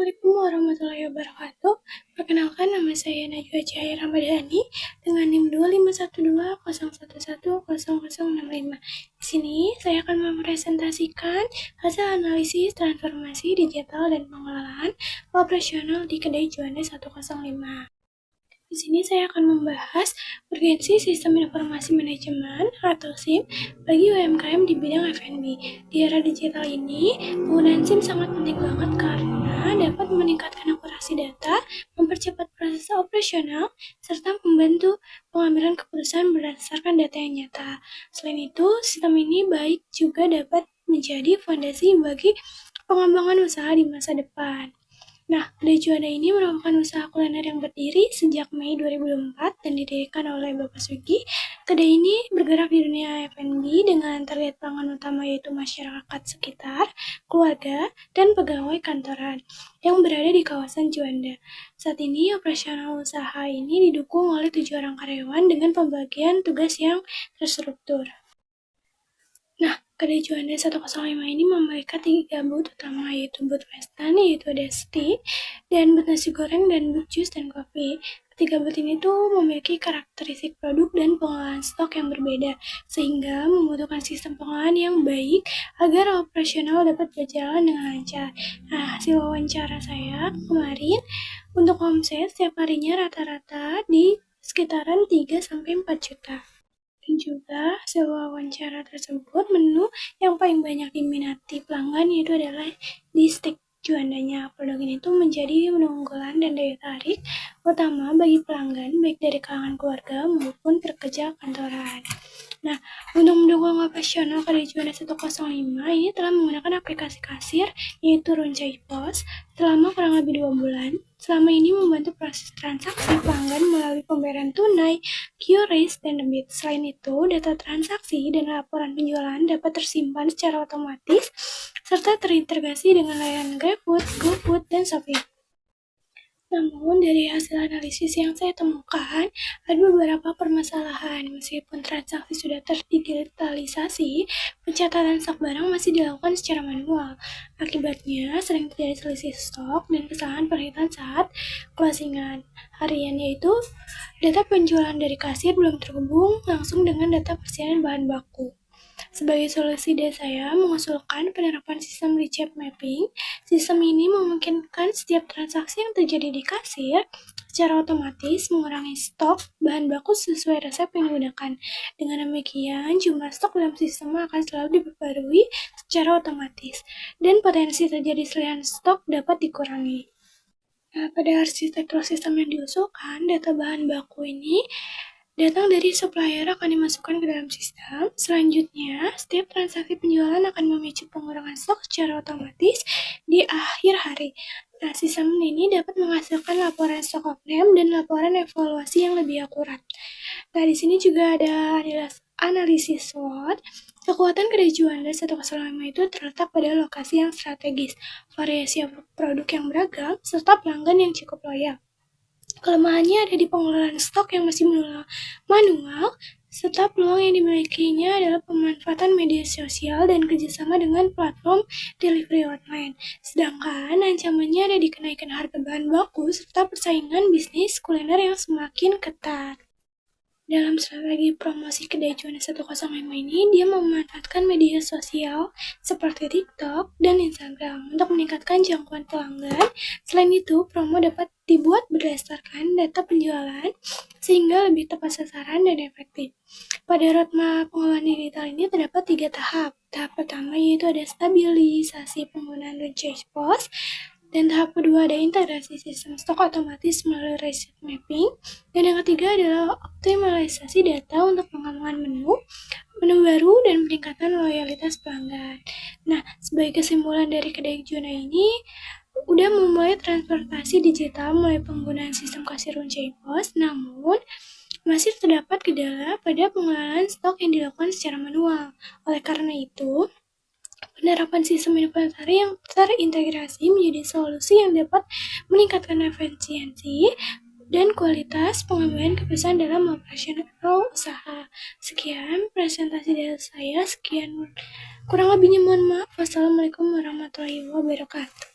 Assalamualaikum warahmatullahi wabarakatuh. Perkenalkan, nama saya Najwa Cahaya Ramadhani dengan NIM 25120110065. Di sini saya akan mempresentasikan hasil analisis transformasi digital dan pengelolaan operasional di Kedai Juanda 105. Di sini saya akan membahas urgensi Sistem Informasi Manajemen atau SIM bagi UMKM di bidang F&B. Di era digital ini, penggunaan SIM sangat penting banget karena dapat meningkatkan akurasi data, mempercepat proses operasional, serta membantu pengambilan keputusan berdasarkan data yang nyata. Selain itu, sistem ini baik juga dapat menjadi fondasi bagi pengembangan usaha di masa depan. Nah, Kedai Juanda ini merupakan usaha kuliner yang berdiri sejak Mei 2004 dan didirikan oleh Bapak Sugi. Kedai ini bergerak di dunia F&B dengan target pelanggan utama yaitu masyarakat sekitar, keluarga, dan pegawai kantoran yang berada di kawasan Juanda. Saat ini, operasional usaha ini didukung oleh 7 orang karyawan dengan pembagian tugas yang terstruktur. Nah, Kedai Juanda 105 ini memiliki 3 booth utama, yaitu booth Western, yaitu ada steak, dan booth nasi goreng, dan booth jus dan kopi. Ketiga booth ini tuh memiliki karakteristik produk dan pengelolaan stok yang berbeda, sehingga membutuhkan sistem pengelolaan yang baik agar operasional dapat berjalan dengan lancar. Nah, hasil wawancara saya kemarin untuk omset setiap harinya rata-rata di sekitaran 3-4 juta. Dan juga hasil wawancara tersebut, menu yang paling banyak diminati pelanggan itu adalah di steak Juandanya. Produk ini tuh menjadi menu unggulan dan daya tarik utama bagi pelanggan baik dari kalangan keluarga maupun pekerja kantoran. Nah, untuk mendukung operasional Kedai Juanda 105 ini telah menggunakan aplikasi kasir yaitu Runcai Pos selama kurang lebih 2 bulan. Selama ini membantu proses transaksi pelanggan melalui pembayaran tunai, QRIS, dan debit. Selain itu, data transaksi dan laporan penjualan dapat tersimpan secara otomatis serta terintegrasi dengan layanan GrabFood, GoFood, dan Shopee. Namun, dari hasil analisis yang saya temukan, ada beberapa permasalahan. Meskipun transaksi sudah terdigitalisasi, pencatatan stok barang masih dilakukan secara manual. Akibatnya, sering terjadi selisih stok dan kesalahan perhitungan saat closingan harian, yaitu data penjualan dari kasir belum terhubung langsung dengan data persediaan bahan baku. Sebagai solusi saya mengusulkan penerapan sistem receipt mapping. Sistem ini memungkinkan setiap transaksi yang terjadi di kasir secara otomatis mengurangi stok bahan baku sesuai resep yang digunakan. Dengan demikian, jumlah stok dalam sistem akan selalu diperbarui secara otomatis dan potensi terjadi selian stok dapat dikurangi. Nah, pada arsitektur sistem yang diusulkan, data bahan baku ini datang dari supplier akan dimasukkan ke dalam sistem. Selanjutnya, setiap transaksi penjualan akan memicu pengurangan stok secara otomatis di akhir hari. Nah, sistem ini dapat menghasilkan laporan stok off-name dan laporan evaluasi yang lebih akurat. Nah, di sini juga ada analisis SWOT. Kekuatan Kedai Juanda 105 itu terletak pada lokasi yang strategis, variasi produk yang beragam, serta pelanggan yang cukup loyal. Kelemahannya ada di pengelolaan stok yang masih manual, serta peluang yang dimilikinya adalah pemanfaatan media sosial dan kerjasama dengan platform delivery online. Sedangkan ancamannya ada di kenaikan harga bahan baku serta persaingan bisnis kuliner yang semakin ketat. Dalam strategi promosi Kedai Juanda 105 ini, dia memanfaatkan media sosial seperti TikTok dan Instagram untuk meningkatkan jangkauan pelanggan. Selain itu, promo dapat dibuat berdasarkan data penjualan sehingga lebih tepat sasaran dan efektif. Pada roadmap pengelolaan digital ini terdapat 3 tahap. Tahap pertama yaitu ada stabilisasi penggunaan Runcai Pos, dan tahap kedua ada integrasi sistem stok otomatis melalui receipt mapping, dan yang ketiga adalah optimalisasi data untuk pengembangan menu baru dan peningkatan loyalitas pelanggan. Nah, sebagai kesimpulan dari Kedai Juanda ini, udah memulai transportasi digital mulai penggunaan sistem kasir Runcai Pos, namun masih terdapat kendala pada pengelolaan stok yang dilakukan secara manual. Oleh karena itu, penerapan sistem inventory yang terintegrasi menjadi solusi yang dapat meningkatkan efisiensi dan kualitas pengambilan keputusan dalam operasional usaha. Sekian presentasi dari saya. Kurang lebihnya mohon maaf. Wassalamualaikum warahmatullahi wabarakatuh.